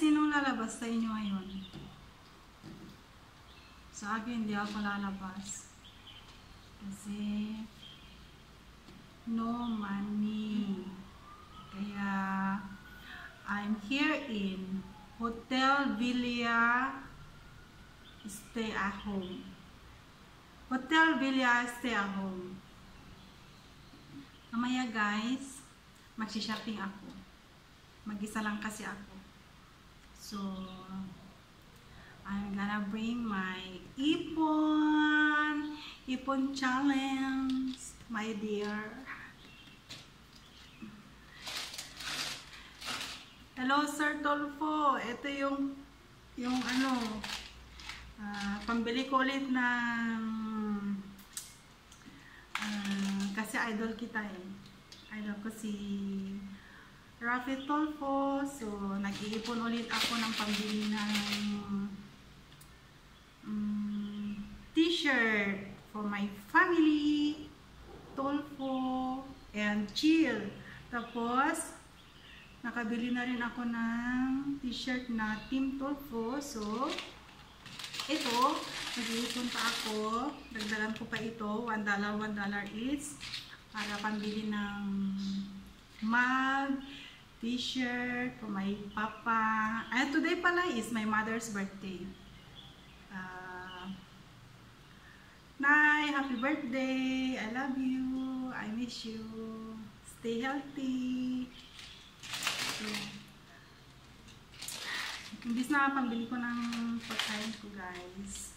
sinong lalabas sa inyo ngayon? Sa akin, hindi ako lalabas. Kasi, no money. Kaya, I'm here in Hotel Villa Stay at Home. Hotel Villa Stay at Home. Mamaya guys, mag-shopping ako. Mag-isa lang kasi ako. So, I'm gonna bring my ipon challenge, my dear. Hello Sir Tolfo, ito yung ano, pambili ko ulit ng kasi idol kita eh. Idol ko si Rafi Tolfo. So, nag-iipon ulit ako ng pambili ng t-shirt for my family, Tolfo, and Chill. Tapos, nakabili na rin ako ng t-shirt na Team Tolfo. So, ito, nag-iipon pa ako. Dagdagan ko pa ito. $1 each. Para pambili ng mug, t-shirt for my papa. And today pala is my mother's birthday. Nay, happy birthday! I love you. I miss you. Stay healthy. So, imbis na pambili ko ng pagkain ko guys,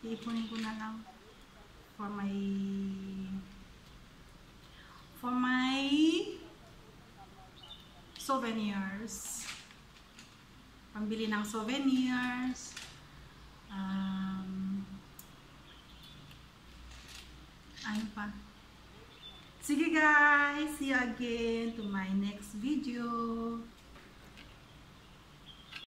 iipunin ko na lang for my souvenirs. Pambili ng souvenirs. Ano pa? Sige guys, see you again to my next video.